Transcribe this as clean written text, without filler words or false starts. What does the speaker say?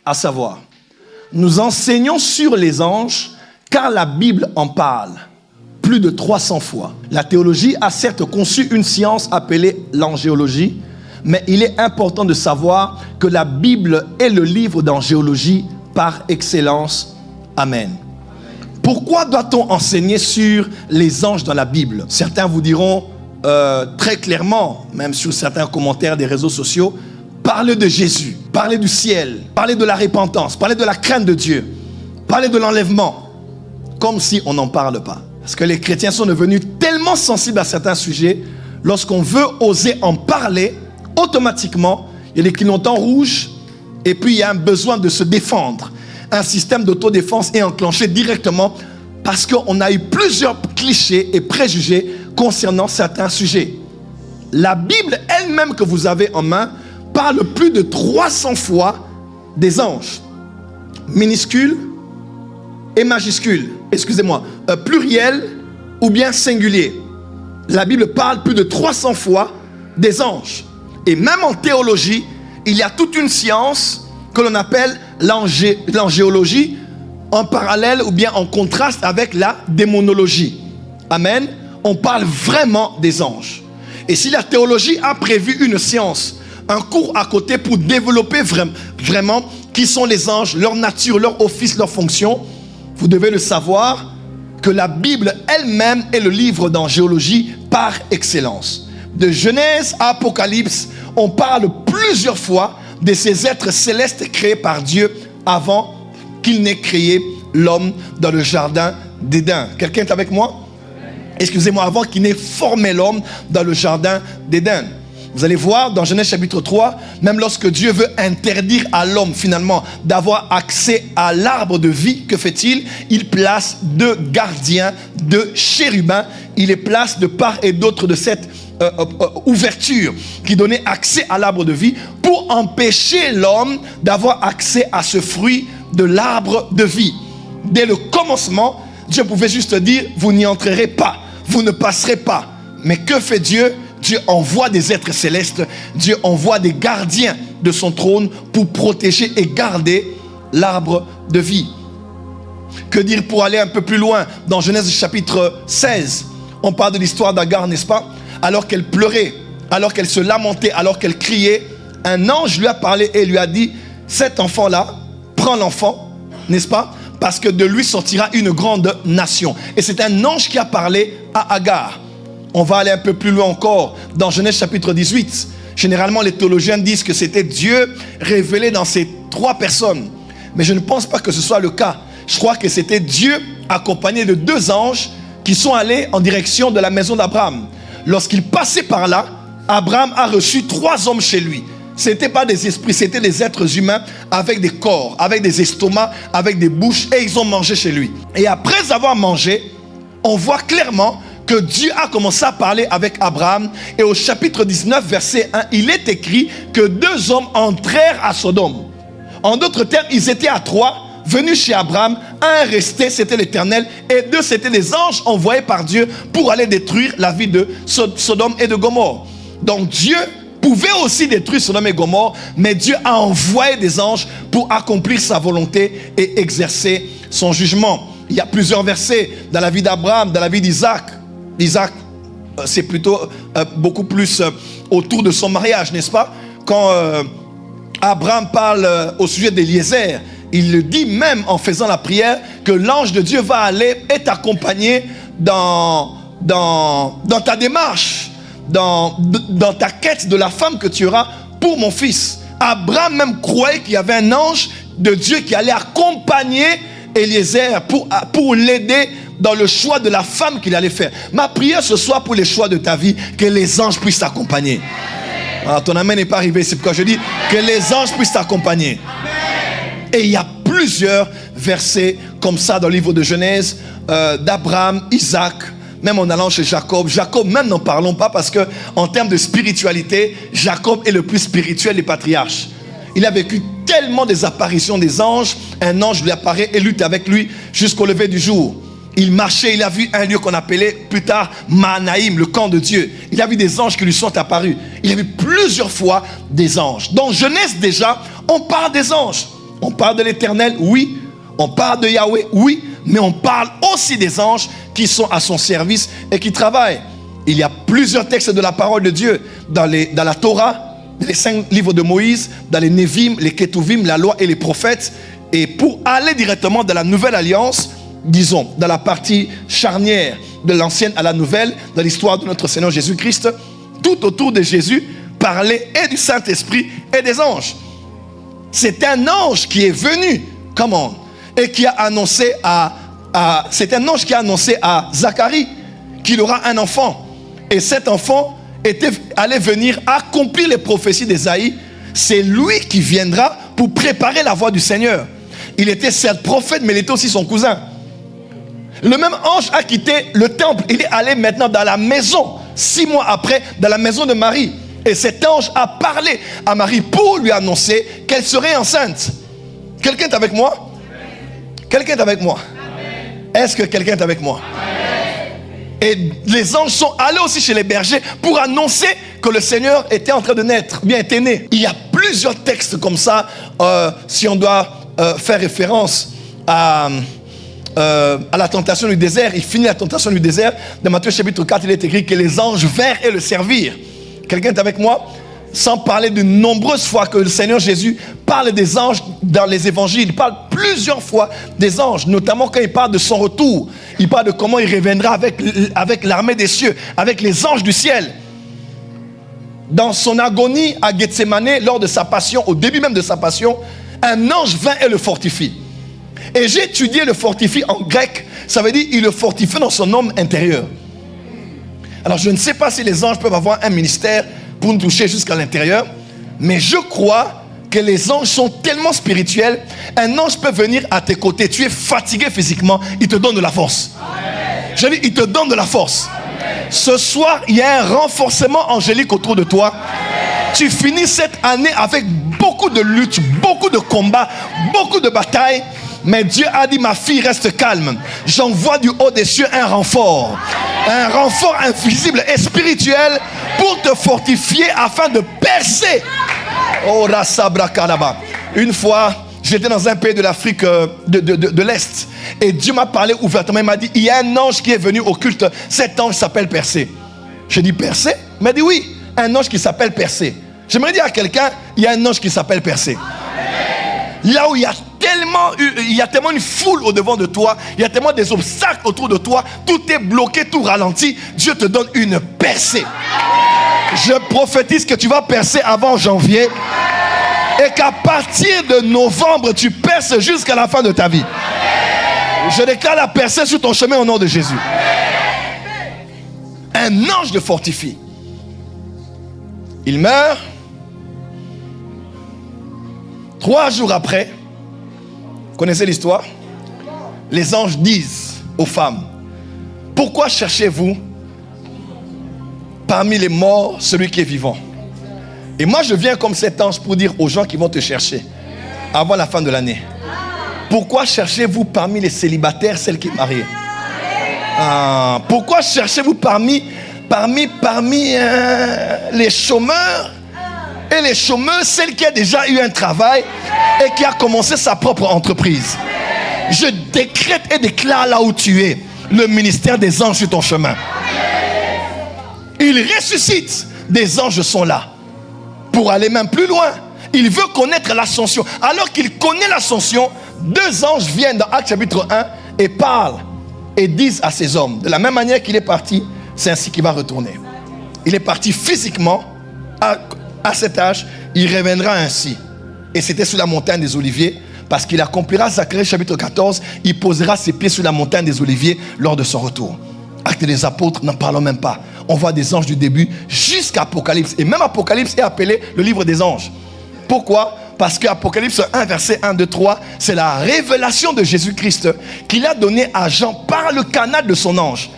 à savoir, nous enseignons sur les anges car la Bible en parle plus de 300 fois. La théologie a certes conçu une science appelée l'angéologie, mais il est important de savoir que la Bible est le livre d'angéologie par excellence. Amen. Pourquoi doit-on enseigner sur les anges dans la Bible? Certains vous diront très clairement, même sur certains commentaires des réseaux sociaux, parlez de Jésus, parlez du ciel, parlez de la repentance, parlez de la crainte de Dieu, parlez de l'enlèvement, comme si on n'en parle pas. Parce que les chrétiens sont devenus tellement sensibles à certains sujets, lorsqu'on veut oser en parler, automatiquement, il y a des clignotants rouges et puis il y a un besoin de se défendre. Un système d'autodéfense est enclenché directement parce qu'on a eu plusieurs clichés et préjugés concernant certains sujets. La Bible elle-même que vous avez en main parle plus de 300 fois des anges. Minuscules et majuscules. Excusez-moi, pluriel ou bien singulier. La Bible parle plus de 300 fois des anges. Et même en théologie, il y a toute une science que l'on appelle l'angéologie en parallèle ou bien en contraste avec la démonologie. Amen. On parle vraiment des anges. Et si la théologie a prévu une science, un cours à côté pour développer vraiment qui sont les anges, leur nature, leur office, leur fonction, vous devez le savoir que la Bible elle-même est le livre d'angéologie par excellence. De Genèse à Apocalypse, on parle plusieurs fois de ces êtres célestes créés par Dieu avant qu'il n'ait créé l'homme dans le jardin d'Éden. Quelqu'un est avec moi? Excusez-moi, avant qu'il n'ait formé l'homme dans le jardin d'Éden. Vous allez voir dans Genèse chapitre 3, même lorsque Dieu veut interdire à l'homme finalement d'avoir accès à l'arbre de vie, que fait-il? Il place 2 gardiens, 2 chérubins. Il les place de part et d'autre de cette ouverture qui donnait accès à l'arbre de vie pour empêcher l'homme d'avoir accès à ce fruit de l'arbre de vie. Dès le commencement, Dieu pouvait juste dire, vous n'y entrerez pas, vous ne passerez pas. Mais que fait Dieu? Dieu envoie des êtres célestes, Dieu envoie des gardiens de son trône pour protéger et garder l'arbre de vie. Que dire pour aller un peu plus loin? Dans Genèse chapitre 16, on parle de l'histoire d'Agar, n'est-ce pas? Alors qu'elle pleurait, alors qu'elle se lamentait, alors qu'elle criait, un ange lui a parlé et lui a dit, cet enfant-là, prends l'enfant, n'est-ce pas? Parce que de lui sortira une grande nation. Et c'est un ange qui a parlé à Agar. On va aller un peu plus loin encore, dans Genèse chapitre 18. Généralement, les théologiens disent que c'était Dieu révélé dans ces 3 personnes. Mais je ne pense pas que ce soit le cas. Je crois que c'était Dieu accompagné de 2 anges qui sont allés en direction de la maison d'Abraham. Lorsqu'il passait par là, Abraham a reçu 3 hommes chez lui. Ce n'étaient pas des esprits, c'était des êtres humains avec des corps, avec des estomacs, avec des bouches, et ils ont mangé chez lui. Et après avoir mangé, on voit clairement que Dieu a commencé à parler avec Abraham. Et au chapitre 19, verset 1, il est écrit que 2 hommes entrèrent à Sodome. En d'autres termes, ils étaient à 3, venus chez Abraham. Un restait, c'était l'Éternel, et 2, c'était des anges envoyés par Dieu pour aller détruire la vie de Sodome et de Gomorrhe. Donc Dieu pouvait aussi détruire Sodome et Gomorrhe, mais Dieu a envoyé des anges pour accomplir sa volonté et exercer son jugement. Il y a plusieurs versets dans la vie d'Abraham, dans la vie d'Isaac. Isaac, c'est plutôt beaucoup plus autour de son mariage, n'est-ce pas? Quand Abraham parle au sujet d'Éliézer, il le dit même en faisant la prière que l'ange de Dieu va aller et t'accompagner dans ta démarche, dans ta quête de la femme que tu auras pour mon fils. Abraham même croyait qu'il y avait un ange de Dieu qui allait accompagner Éliézer pour l'aider dans le choix de la femme qu'il allait faire. Ma prière ce soir pour les choix de ta vie, que les anges puissent t'accompagner. Alors, ton amen n'est pas arrivé, c'est pourquoi je dis que les anges puissent t'accompagner. Et il y a plusieurs versets comme ça dans le livre de Genèse, d'Abraham, Isaac, même en allant chez Jacob. Jacob, même n'en parlons pas parce que en termes de spiritualité, Jacob est le plus spirituel des patriarches. Il a vécu tellement des apparitions des anges. Un ange lui apparaît et lutte avec lui jusqu'au lever du jour. Il marchait, il a vu un lieu qu'on appelait plus tard Mahanaïm, le camp de Dieu. Il a vu des anges qui lui sont apparus. Il a vu plusieurs fois des anges. Dans Genèse déjà, on parle des anges. On parle de l'Éternel, oui. On parle de Yahweh, oui. Mais on parle aussi des anges qui sont à son service et qui travaillent. Il y a plusieurs textes de la parole de Dieu dans la Torah, les 5 livres de Moïse, dans les Névim, les Ketuvim, la loi et les prophètes. Et pour aller directement dans la nouvelle alliance, disons, dans la partie charnière de l'ancienne à la nouvelle, dans l'histoire de notre Seigneur Jésus-Christ, tout autour de Jésus parlait et du Saint-Esprit et des anges. C'est un ange qui est venu, comment, et qui a annoncé c'est un ange qui a annoncé à Zacharie qu'il aura un enfant. Et cet enfant allait venir accomplir les prophéties d'Ésaïe. C'est lui qui viendra pour préparer la voie du Seigneur. Il était certes prophète, mais il était aussi son cousin. Le même ange a quitté le temple. Il est allé maintenant dans la maison, 6 mois après, dans la maison de Marie. Et cet ange a parlé à Marie pour lui annoncer qu'elle serait enceinte. Quelqu'un est avec moi? Quelqu'un est avec moi? Est-ce que quelqu'un est avec moi? Et les anges sont allés aussi chez les bergers pour annoncer que le Seigneur était en train de naître, bien était né. Il y a plusieurs textes comme ça, si on doit faire référence à la tentation du désert. Il finit la tentation du désert. Dans Matthieu chapitre 4, il est écrit que les anges vinrent et le servirent. Quelqu'un est avec moi? Sans parler de nombreuses fois que le Seigneur Jésus parle des anges dans les évangiles. Il parle plusieurs fois des anges, notamment quand il parle de son retour. Il parle de comment il reviendra avec l'armée des cieux, avec les anges du ciel. Dans son agonie à Gethsémane, lors de sa passion, au début même de sa passion, un ange vint et le fortifie. Et j'ai étudié le fortifie en grec. Ça veut dire il le fortifie dans son homme intérieur. Alors je ne sais pas si les anges peuvent avoir un ministère pour nous toucher jusqu'à l'intérieur, mais je crois que les anges sont tellement spirituels. Un ange peut venir à tes côtés, tu es fatigué physiquement, il te donne de la force. Je dis, il te donne de la force. Ce soir, il y a un renforcement angélique autour de toi. Tu finis cette année avec beaucoup de luttes, beaucoup de combats, beaucoup de batailles. Mais Dieu a dit, ma fille, reste calme. J'envoie du haut des cieux un renfort invisible et spirituel pour te fortifier afin de percer. Oh, Rassabrakalaba. Une fois, j'étais dans un pays de l'Afrique de l'Est et Dieu m'a parlé ouvertement. Il m'a dit, il y a un ange qui est venu au culte. Cet ange s'appelle Persée. J'ai dit, Persée? Il m'a dit, oui, un ange qui s'appelle Persée. J'aimerais dire à quelqu'un, il y a un ange qui s'appelle Persée. Là où il y a tellement une foule au devant de toi, il y a tellement des obstacles autour de toi, tout est bloqué, tout ralenti, Dieu te donne une percée. Je prophétise que tu vas percer avant janvier et qu'à partir de novembre, tu perces jusqu'à la fin de ta vie. Je déclare la percée sur ton chemin au nom de Jésus. Un ange le fortifie. Il meurt. 3 jours après, vous connaissez l'histoire? Les anges disent aux femmes, pourquoi cherchez-vous parmi les morts celui qui est vivant? Et moi je viens comme cet ange pour dire aux gens qui vont te chercher avant la fin de l'année, pourquoi cherchez-vous parmi les célibataires celle qui est mariée? Pourquoi cherchez-vous parmi les chômeurs et les chômeurs, celle qui a déjà eu un travail et qui a commencé sa propre entreprise? Je décrète et déclare là où tu es le ministère des anges sur ton chemin. Il ressuscite. Des anges sont là pour aller même plus loin. Il veut connaître l'ascension. Alors qu'il connaît l'ascension, 2 anges viennent dans Actes chapitre 1 et parlent et disent à ces hommes, de la même manière qu'il est parti, c'est ainsi qu'il va retourner. Il est parti physiquement à cet âge, il reviendra ainsi. Et c'était sur la montagne des Oliviers, parce qu'il accomplira Zacharie chapitre 14, il posera ses pieds sur la montagne des Oliviers lors de son retour. Actes des apôtres, n'en parlons même pas. On voit des anges du début jusqu'à Apocalypse. Et même Apocalypse est appelé le livre des anges. Pourquoi? Parce qu'Apocalypse 1, verset 1, 2, 3, c'est la révélation de Jésus-Christ qu'il a donnée à Jean par le canal de son ange.